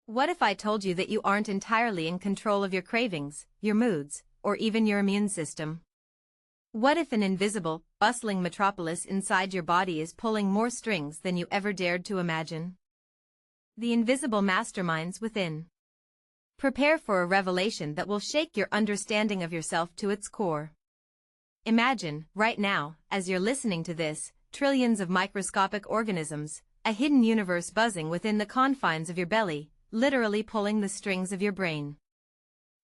What if I told you that you aren't entirely in control of your cravings, your moods, or even your immune system? What if an invisible, bustling metropolis inside your body is pulling more strings than you ever dared to imagine? The invisible masterminds within. Prepare for a revelation that will shake your understanding of yourself to its core. Imagine, right now, as you're listening to this, trillions of microscopic organisms, a hidden universe buzzing within the confines of your belly, literally pulling the strings of your brain.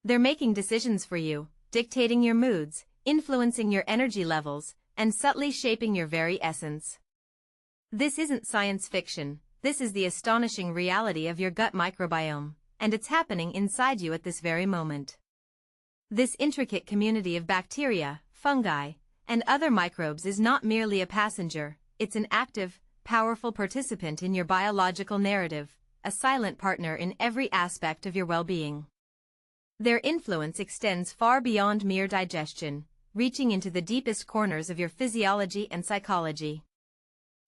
They're making decisions for you, dictating your moods, influencing your energy levels, and subtly shaping your very essence. This isn't science fiction, this is the astonishing reality of your gut microbiome, and it's happening inside you at this very moment. This intricate community of bacteria, fungi, and other microbes is not merely a passenger, it's an active, powerful participant in your biological narrative, a silent partner in every aspect of your well-being. Their influence extends far beyond mere digestion, reaching into the deepest corners of your physiology and psychology.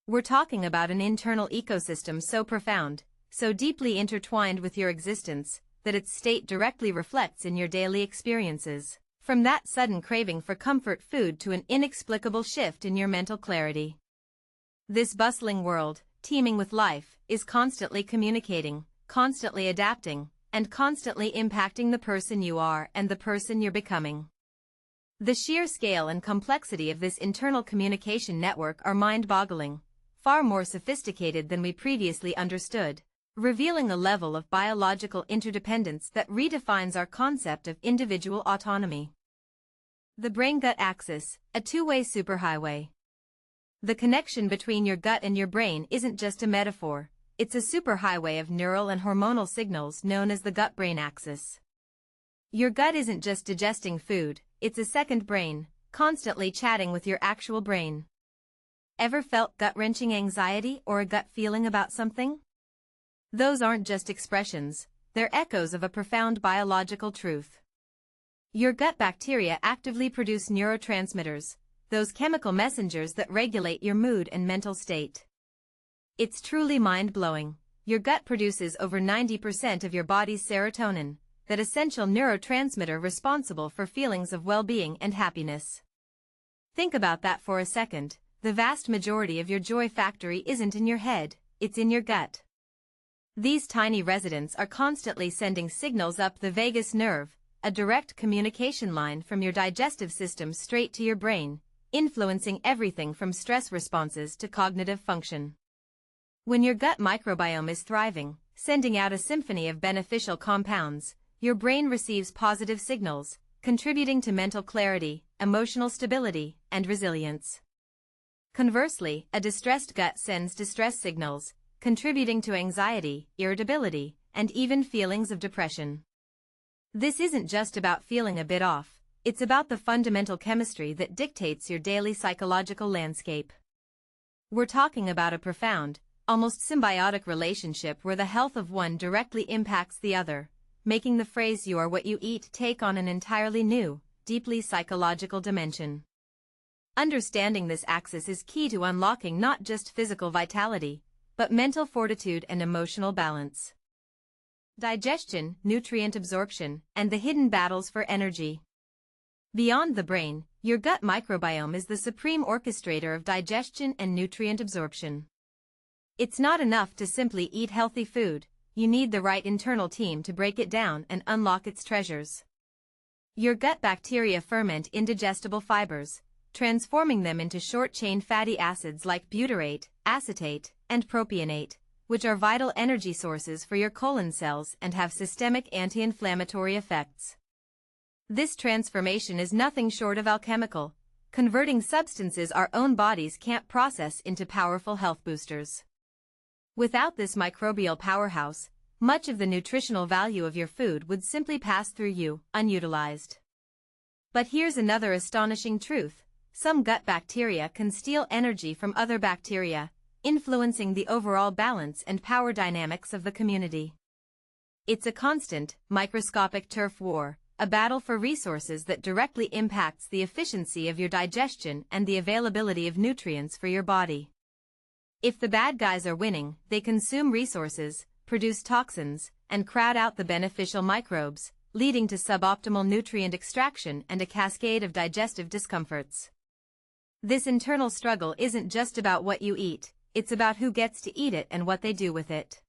We're talking about an internal ecosystem so profound, so deeply intertwined with your existence, that its state directly reflects in your daily experiences. From that sudden craving for comfort food to an inexplicable shift in your mental clarity. This bustling world, teeming with life, is constantly communicating, constantly adapting, and constantly impacting the person you are and the person you're becoming. The sheer scale and complexity of this internal communication network are mind-boggling, far more sophisticated than we previously understood, revealing a level of biological interdependence that redefines our concept of individual autonomy. The brain-gut axis, a two-way superhighway. The connection between your gut and your brain isn't just a metaphor, it's a superhighway of neural and hormonal signals known as the gut-brain axis. Your gut isn't just digesting food, it's a second brain, constantly chatting with your actual brain. Ever felt gut-wrenching anxiety or a gut feeling about something? Those aren't just expressions, they're echoes of a profound biological truth. Your gut bacteria actively produce neurotransmitters, those chemical messengers that regulate your mood and mental state. It's truly mind-blowing. Your gut produces over 90% of your body's serotonin, that essential neurotransmitter responsible for feelings of well-being and happiness. Think about that for a second. The vast majority of your joy factory isn't in your head, it's in your gut. These tiny residents are constantly sending signals up the vagus nerve, a direct communication line from your digestive system straight to your brain, influencing everything from stress responses to cognitive function. When your gut microbiome is thriving, sending out a symphony of beneficial compounds, your brain receives positive signals, contributing to mental clarity, emotional stability, and resilience. Conversely, a distressed gut sends distress signals, contributing to anxiety, irritability, and even feelings of depression. This isn't just about feeling a bit off, it's about the fundamental chemistry that dictates your daily psychological landscape. We're talking about a profound, almost symbiotic relationship where the health of one directly impacts the other, making the phrase "you are what you eat" take on an entirely new, deeply psychological dimension. Understanding this axis is key to unlocking not just physical vitality, but mental fortitude and emotional balance. Digestion, nutrient absorption, and the hidden battles for energy. Beyond the brain, your gut microbiome is the supreme orchestrator of digestion and nutrient absorption. It's not enough to simply eat healthy food, you need the right internal team to break it down and unlock its treasures. Your gut bacteria ferment indigestible fibers, transforming them into short-chain fatty acids like butyrate, acetate, and propionate, which are vital energy sources for your colon cells and have systemic anti-inflammatory effects. This transformation is nothing short of alchemical, converting substances our own bodies can't process into powerful health boosters. Without this microbial powerhouse, much of the nutritional value of your food would simply pass through you, unutilized. But here's another astonishing truth. Some gut bacteria can steal energy from other bacteria, influencing the overall balance and power dynamics of the community. It's a constant, microscopic turf war, a battle for resources that directly impacts the efficiency of your digestion and the availability of nutrients for your body. If the bad guys are winning, they consume resources, produce toxins, and crowd out the beneficial microbes, leading to suboptimal nutrient extraction and a cascade of digestive discomforts. This internal struggle isn't just about what you eat, it's about who gets to eat it and what they do with it.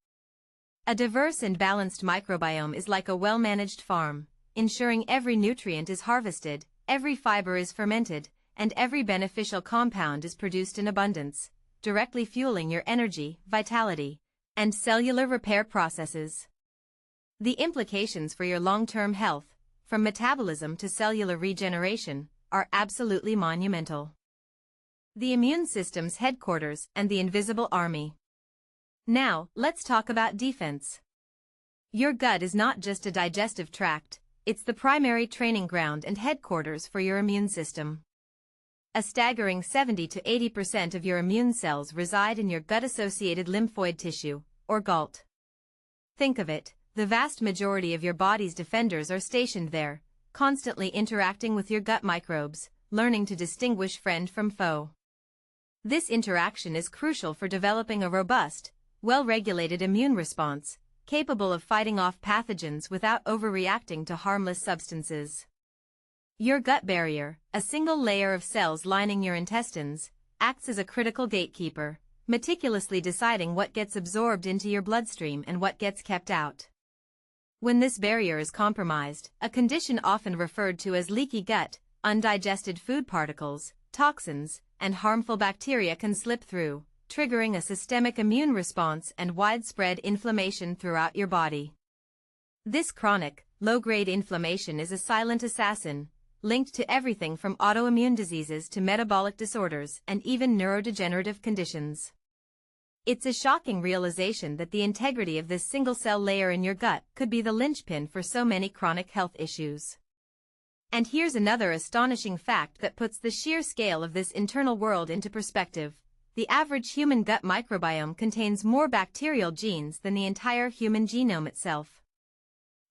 A diverse and balanced microbiome is like a well-managed farm, ensuring every nutrient is harvested, every fiber is fermented, and every beneficial compound is produced in abundance, directly fueling your energy, vitality, and cellular repair processes. The implications for your long-term health, from metabolism to cellular regeneration, are absolutely monumental. The immune system's headquarters and the invisible army. Now, let's talk about defense. Your gut is not just a digestive tract, it's the primary training ground and headquarters for your immune system. A staggering 70 to 80% of your immune cells reside in your gut-associated lymphoid tissue, or GALT. Think of it, the vast majority of your body's defenders are stationed there, constantly interacting with your gut microbes, learning to distinguish friend from foe. This interaction is crucial for developing a robust, well-regulated immune response, capable of fighting off pathogens without overreacting to harmless substances. Your gut barrier, a single layer of cells lining your intestines, acts as a critical gatekeeper, meticulously deciding what gets absorbed into your bloodstream and what gets kept out. When this barrier is compromised, a condition often referred to as leaky gut, undigested food particles, toxins, and harmful bacteria can slip through, triggering a systemic immune response and widespread inflammation throughout your body. This chronic, low-grade inflammation is a silent assassin, linked to everything from autoimmune diseases to metabolic disorders and even neurodegenerative conditions. It's a shocking realization that the integrity of this single-cell layer in your gut could be the linchpin for so many chronic health issues. And here's another astonishing fact that puts the sheer scale of this internal world into perspective. The average human gut microbiome contains more bacterial genes than the entire human genome itself.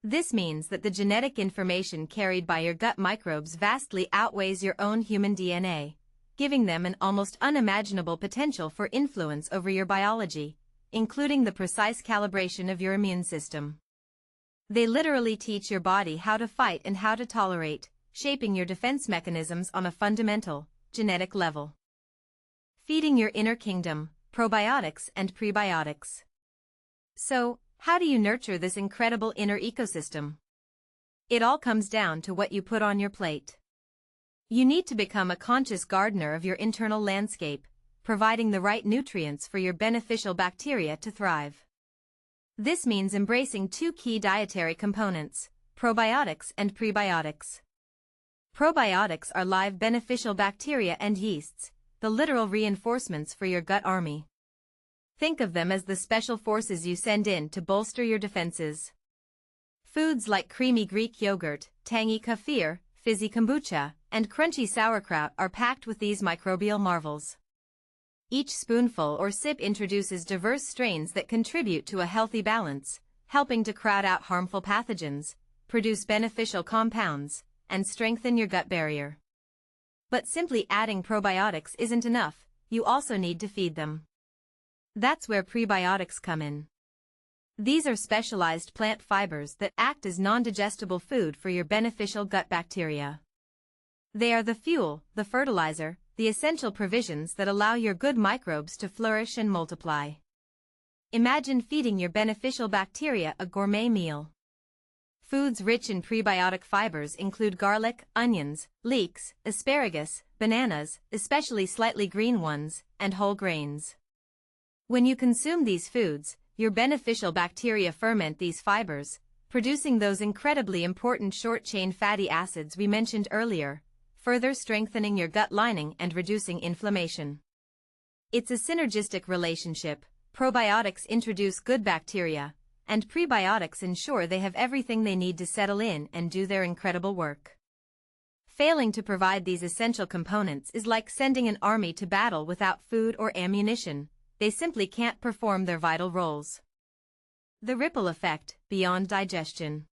This means that the genetic information carried by your gut microbes vastly outweighs your own human DNA, giving them an almost unimaginable potential for influence over your biology, including the precise calibration of your immune system. They literally teach your body how to fight and how to tolerate, shaping your defense mechanisms on a fundamental, genetic level. Feeding your inner kingdom, probiotics and prebiotics. So, how do you nurture this incredible inner ecosystem? It all comes down to what you put on your plate. You need to become a conscious gardener of your internal landscape, providing the right nutrients for your beneficial bacteria to thrive. This means embracing two key dietary components, probiotics and prebiotics. Probiotics are live beneficial bacteria and yeasts, the literal reinforcements for your gut army. Think of them as the special forces you send in to bolster your defenses. Foods like creamy Greek yogurt, tangy kefir, fizzy kombucha, and crunchy sauerkraut are packed with these microbial marvels. Each spoonful or sip introduces diverse strains that contribute to a healthy balance, helping to crowd out harmful pathogens, produce beneficial compounds, and strengthen your gut barrier. But simply adding probiotics isn't enough, you also need to feed them. That's where prebiotics come in. These are specialized plant fibers that act as non-digestible food for your beneficial gut bacteria. They are the fuel, the fertilizer, the essential provisions that allow your good microbes to flourish and multiply. Imagine feeding your beneficial bacteria a gourmet meal. Foods rich in prebiotic fibers include garlic, onions, leeks, asparagus, bananas, especially slightly green ones, and whole grains. When you consume these foods, your beneficial bacteria ferment these fibers, producing those incredibly important short-chain fatty acids we mentioned earlier, further strengthening your gut lining and reducing inflammation. It's a synergistic relationship. Probiotics introduce good bacteria, and prebiotics ensure they have everything they need to settle in and do their incredible work. Failing to provide these essential components is like sending an army to battle without food or ammunition. They simply can't perform their vital roles. The ripple effect, beyond digestion.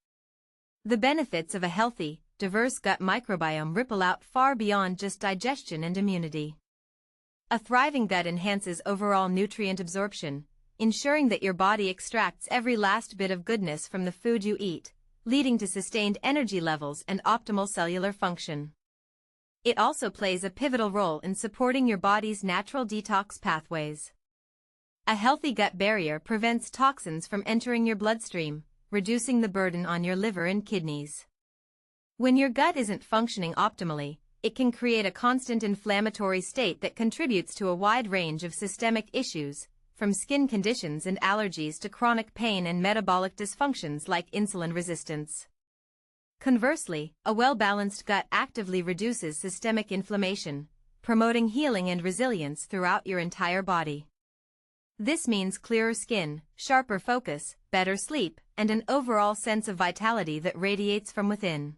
The benefits of a healthy, diverse gut microbiome ripple out far beyond just digestion and immunity. A thriving gut enhances overall nutrient absorption, ensuring that your body extracts every last bit of goodness from the food you eat, leading to sustained energy levels and optimal cellular function. It also plays a pivotal role in supporting your body's natural detox pathways. A healthy gut barrier prevents toxins from entering your bloodstream, reducing the burden on your liver and kidneys. When your gut isn't functioning optimally, it can create a constant inflammatory state that contributes to a wide range of systemic issues, from skin conditions and allergies to chronic pain and metabolic dysfunctions like insulin resistance. Conversely, a well-balanced gut actively reduces systemic inflammation, promoting healing and resilience throughout your entire body. This means clearer skin, sharper focus, better sleep, and an overall sense of vitality that radiates from within.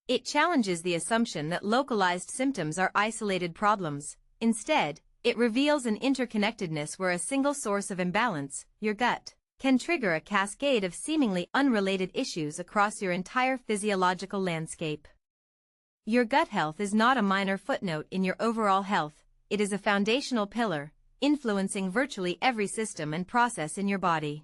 It challenges the assumption that localized symptoms are isolated problems. Instead, it reveals an interconnectedness where a single source of imbalance, your gut, can trigger a cascade of seemingly unrelated issues across your entire physiological landscape. Your gut health is not a minor footnote in your overall health, it is a foundational pillar, influencing virtually every system and process in your body.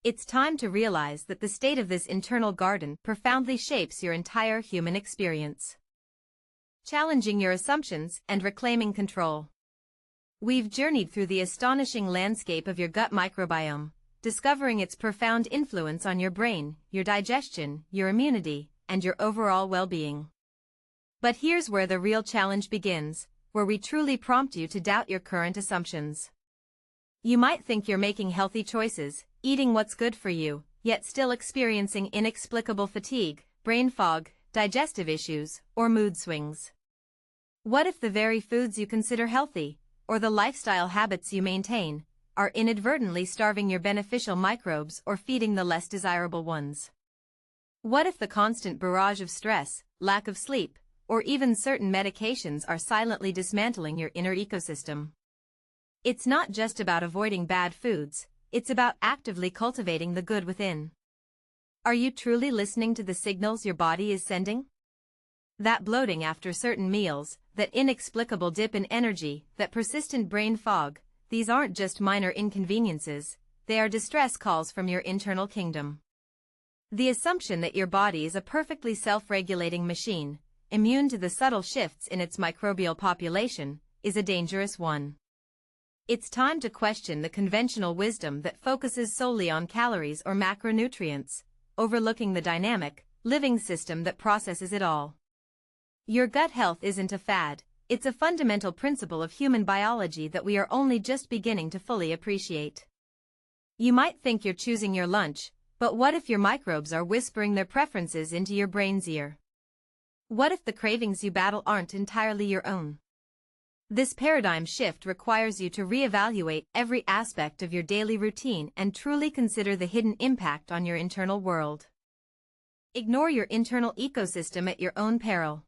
It's time to realize that the state of this internal garden profoundly shapes your entire human experience. Challenging your assumptions and reclaiming control. We've journeyed through the astonishing landscape of your gut microbiome, discovering its profound influence on your brain, your digestion, your immunity, and your overall well-being. But here's where the real challenge begins, where we truly prompt you to doubt your current assumptions. You might think you're making healthy choices, eating what's good for you, yet still experiencing inexplicable fatigue, brain fog, digestive issues, or mood swings. What if the very foods you consider healthy, or the lifestyle habits you maintain, are inadvertently starving your beneficial microbes or feeding the less desirable ones? What if the constant barrage of stress, lack of sleep, or even certain medications are silently dismantling your inner ecosystem? It's not just about avoiding bad foods, it's about actively cultivating the good within. Are you truly listening to the signals your body is sending? That bloating after certain meals, that inexplicable dip in energy, that persistent brain fog, these aren't just minor inconveniences, they are distress calls from your internal kingdom. The assumption that your body is a perfectly self-regulating machine, immune to the subtle shifts in its microbial population, is a dangerous one. It's time to question the conventional wisdom that focuses solely on calories or macronutrients, overlooking the dynamic, living system that processes it all. Your gut health isn't a fad. It's a fundamental principle of human biology that we are only just beginning to fully appreciate. You might think you're choosing your lunch, but what if your microbes are whispering their preferences into your brain's ear? What if the cravings you battle aren't entirely your own? This paradigm shift requires you to reevaluate every aspect of your daily routine and truly consider the hidden impact on your internal world. Ignore your internal ecosystem at your own peril.